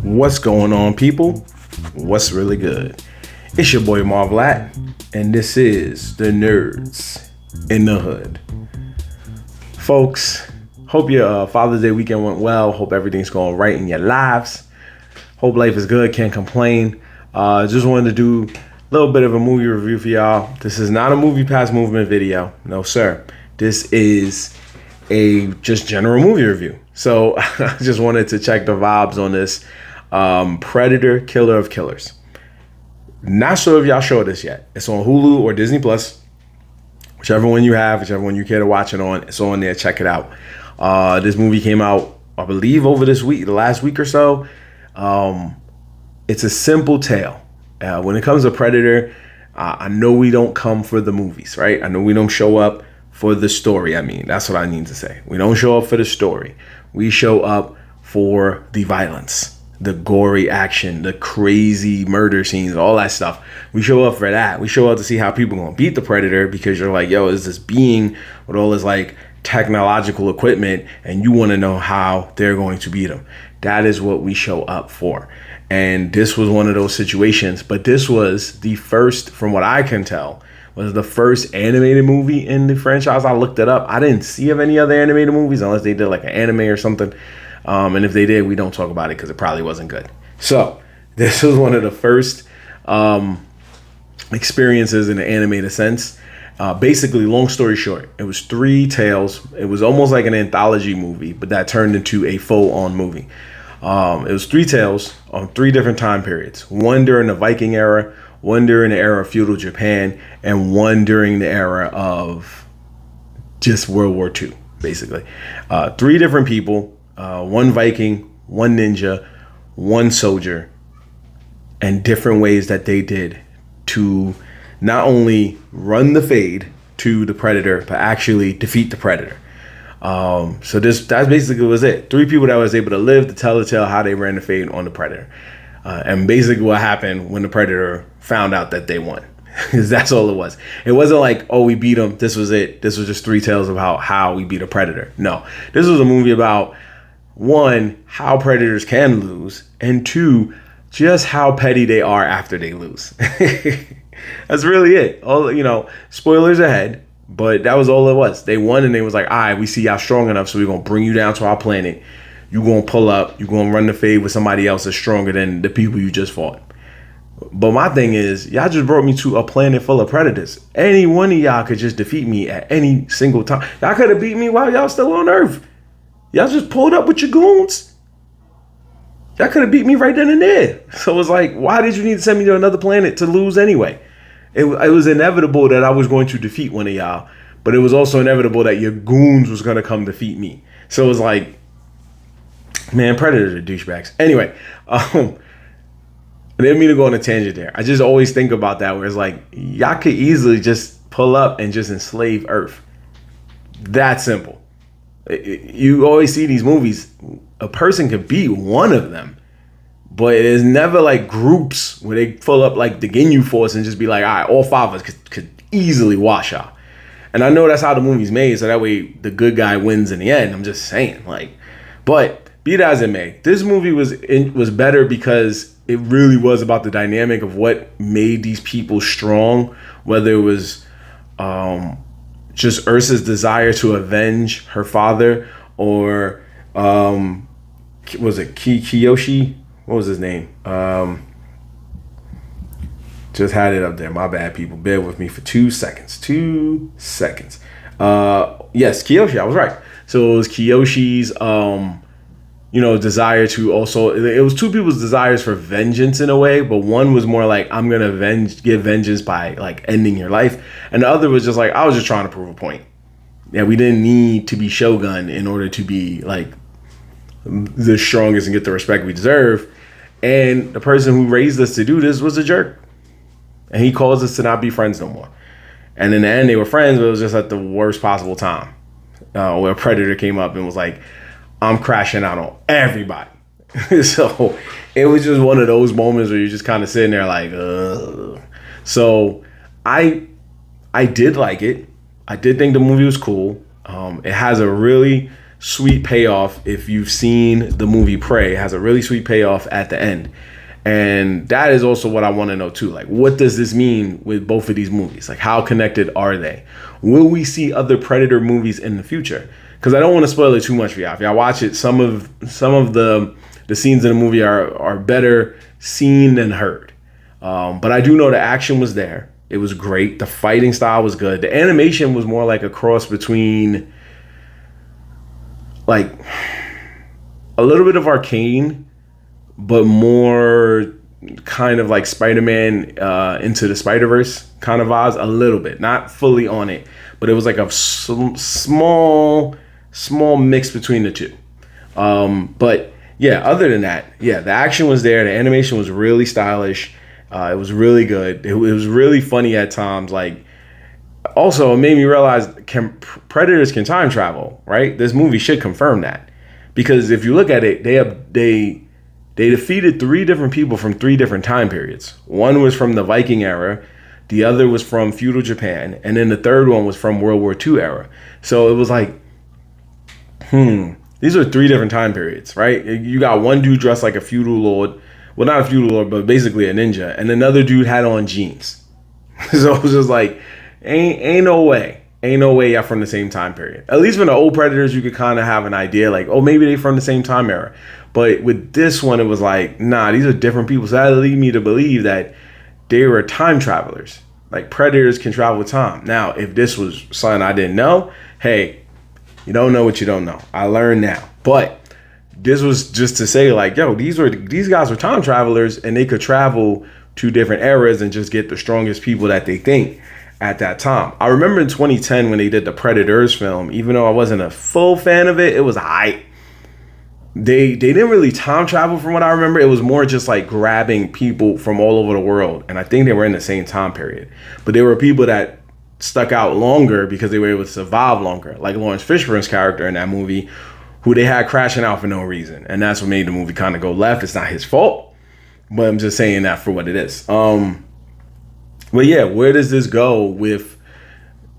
What's going on, people? What's really good? It's your boy Marvlat, and this is the Nerdz in the Hood. Folks, hope your Father's Day weekend went well. Hope everything's going right in your lives. Hope life is good, can't complain. Just wanted to do a little bit of a movie review for y'all. This is not a movie past movement video. No, sir. This is a just general movie review. So I just wanted to check the vibes on this Predator, Killer of Killers. Not sure if y'all showed this yet. It's on Hulu or Disney Plus. Whichever one you have, whichever one you care to watch it on, it's on there. Check it out. This movie came out, I believe, over this week, the last week or so. It's a simple tale. When it comes to Predator, I know we don't come for the movies, right? I know we don't show up for the story. I mean, that's what I need to say. We don't show up for the story. We show up for the violence, the gory action, the crazy murder scenes, all that stuff. We show up for that. We show up to see how people are going to beat the Predator, because you're like, yo, is this being with all this like technological equipment, and you want to know how they're going to beat him. That is what we show up for. And this was one of those situations, but this was the first, from what I can tell, was the first animated movie in the franchise. I looked it up. I didn't see of any other animated movies unless they did like an anime or something. And if they did, we don't talk about it because it probably wasn't good. So this was one of the first experiences in an animated sense. Basically, long story short, it was 3 tales. It was almost like an anthology movie, but that turned into a full-on movie. It was 3 tales on 3 different time periods. One during the Viking era, one during the era of feudal Japan, and one during the era of just World War II, basically. 3 different people, 1 Viking, 1 ninja, 1 soldier, and different ways that they did to not only run the fade to the Predator, but actually defeat the Predator. So that basically was it. 3 people that was able to live to tell the tale how they ran the fade on the Predator. And basically what happened when the Predator found out that they won. Because that's all it was. It wasn't like, oh, we beat them, this was it. This was just 3 tales about how we beat a Predator. No. This was a movie about, 1, how Predators can lose, and 2, just how petty they are after they lose. That's really it. All, spoilers ahead, but that was all it was. They won, and they was like, all right, we see y'all strong enough, so we're going to bring you down to our planet. You're going to pull up. You're going to run the fade with somebody else that's stronger than the people you just fought. But my thing is, y'all just brought me to a planet full of predators. Any one of y'all could just defeat me at any single time. Y'all could have beat me while y'all still on Earth. Y'all just pulled up with your goons. Y'all could have beat me right then and there. So it's like, why did you need to send me to another planet to lose anyway? It was inevitable that I was going to defeat one of y'all, but it was also inevitable that your goons was going to come defeat me. So it was like, man, Predators are douchebags. Anyway, I didn't mean to go on a tangent there. I just always think about that, where it's like, y'all could easily just pull up and just enslave Earth. That simple. You always see these movies, a person could beat one of them, but it's never like groups where they pull up like the Ginyu Force and just be like, all right, all 5 of us could easily wash out. And I know that's how the movie's made, so that way the good guy wins in the end. I'm just saying, like, but be that as it may, this movie was better because it really was about the dynamic of what made these people strong, whether it was just Ursa's desire to avenge her father, or was it Kiyoshi? What was his name? Just had it up there. My bad, people. Bear with me for 2 seconds. 2 seconds. Yes, Kiyoshi. I was right. So it was Kiyoshi's, desire to also. It was 2 people's desires for vengeance in a way, but one was more like, I'm gonna give vengeance by like ending your life, and the other was just like, I was just trying to prove a point. Yeah, we didn't need to be Shogun in order to be like the strongest and get the respect we deserve. And the person who raised us to do this was a jerk. And he caused us to not be friends no more. And in the end, they were friends, but it was just at the worst possible time. Where a Predator came up and was like, I'm crashing out on everybody. So it was just one of those moments where you're just kind of sitting there like, ugh. So I did like it. I did think the movie was cool. It has a really sweet payoff. If you've seen the movie Prey, it has a really sweet payoff at the end. And that is also what I want to know too. Like, what does this mean with both of these movies? Like, how connected are they? Will we see other Predator movies in the future? Because I don't want to spoil it too much for y'all. If y'all watch it, some of the scenes in the movie are better seen than heard. But I do know the action was there. It was great. The fighting style was good. The animation was more like a cross between like a little bit of Arcane, but more kind of like Spider-Man Into the Spider-Verse kind of vibes, a little bit, not fully on it, but it was like a small mix between the two. But yeah, other than that, yeah, the action was there. The animation was really stylish. It was really good. It was really funny at times. Like, also, it made me realize predators can time travel, right? This movie should confirm that, because if you look at it, they defeated 3 different people from 3 different time periods. One was from the Viking era, the other was from feudal Japan, and then the third one was from World War II era. So it was like, these are 3 different time periods, right? You got one dude dressed like a feudal lord, well, not a feudal lord, but basically a ninja, and another dude had on jeans. So it was just like, ain't no way y'all from the same time period. At least from the old Predators, you could kind of have an idea, like, oh, maybe they from the same time era. But with this one, it was like, nah, these are different people. So that led me to believe that they were time travelers. Like, predators can travel time. Now, if this was something I didn't know, hey, you don't know what you don't know. I learned now. But this was just to say, like, yo, these guys were time travelers, and they could travel to different eras and just get the strongest people that they think at that time. I remember in 2010 when they did the Predators film, even though I wasn't a full fan of it, it was hype. They didn't really time travel from what I remember. It was more just like grabbing people from all over the world. And I think they were in the same time period. But there were people that stuck out longer because they were able to survive longer. Like Lawrence Fishburne's character in that movie, who they had crashing out for no reason. And that's what made the movie kind of go left. It's not his fault, but I'm just saying that for what it is. But yeah, where does this go with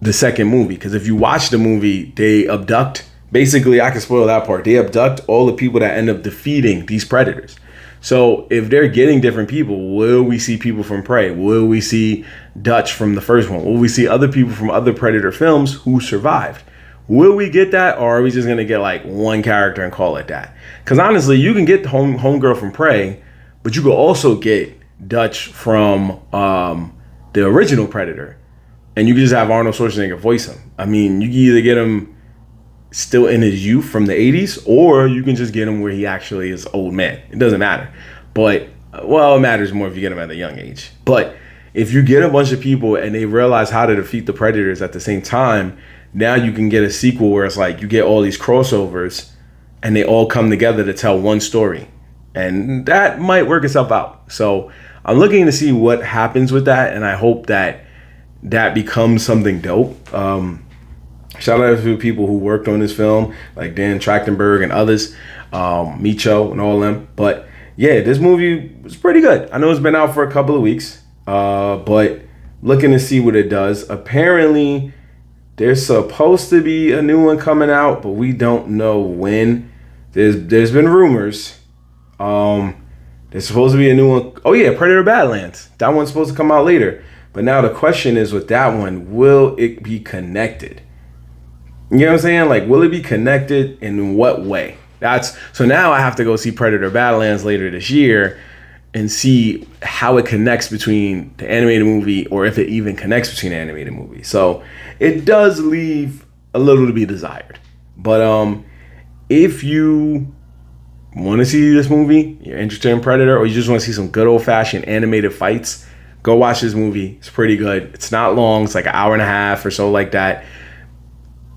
the second movie? Because if you watch the movie, they abduct, basically, I can spoil that part. They abduct all the people that end up defeating these predators. So if they're getting different people, will we see people from Prey? Will we see Dutch from the first one? Will we see other people from other Predator films who survived? Will we get that, or are we just going to get like one character and call it that? Because honestly, you can get Homegirl from Prey, but you could also get Dutch from the original Predator, and you can just have Arnold Schwarzenegger voice him. I mean, you can either get him still in his youth from the 80s, or you can just get him where he actually is old man. It doesn't matter. But, well, it matters more if you get him at a young age. But if you get a bunch of people and they realize how to defeat the Predators at the same time, now you can get a sequel where it's like you get all these crossovers and they all come together to tell one story. And that might work itself out. So I'm looking to see what happens with that, and I hope that that becomes something dope. Shout out to people who worked on this film, like Dan Trachtenberg and others, Micho and all them. But yeah, this movie was pretty good. I know it's been out for a couple of weeks, but looking to see what it does. Apparently, there's supposed to be a new one coming out, but we don't know when. There's been rumors. There's supposed to be a new one. Oh yeah, Predator Badlands. That one's supposed to come out later. But now the question is, with that one, will it be connected? You know what I'm saying? Like, will it be connected in what way? So now I have to go see Predator Badlands later this year and see how it connects between the animated movie, or if it even connects between the animated movie. So it does leave a little to be desired. But if you want to see this movie, you're interested in Predator, or you just want to see some good old-fashioned animated fights, go watch this movie. It's pretty good. It's not long. It's like an hour and a half or so like that.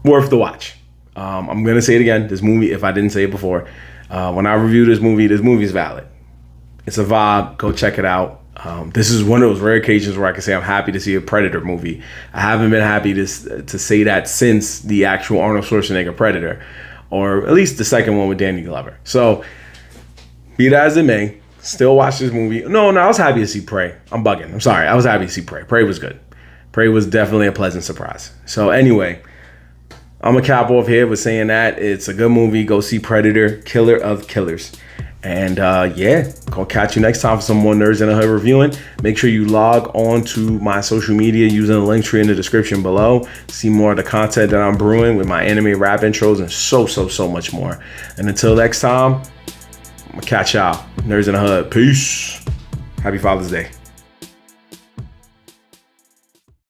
Worth the watch. I'm going to say it again. This movie, if I didn't say it before, when I review this movie is valid. It's a vibe. Go check it out. This is one of those rare occasions where I can say I'm happy to see a Predator movie. I haven't been happy to say that since the actual Arnold Schwarzenegger Predator, or at least the second one with Danny Glover. So, be that as it may, still watch this movie. No, I was happy to see Prey. I'm bugging. I'm sorry. I was happy to see Prey. Prey was good. Prey was definitely a pleasant surprise. So anyway, I'm gonna cap off here with saying that it's a good movie. Go see Predator, Killer of Killers. And yeah, I'll catch you next time for some more Nerds in the Hood reviewing. Make sure you log on to my social media using the link tree in the description below. See more of the content that I'm brewing with my anime rap intros and so much more. And until next time, I'm gonna catch y'all. Nerds in the Hood. Peace. Happy Father's Day.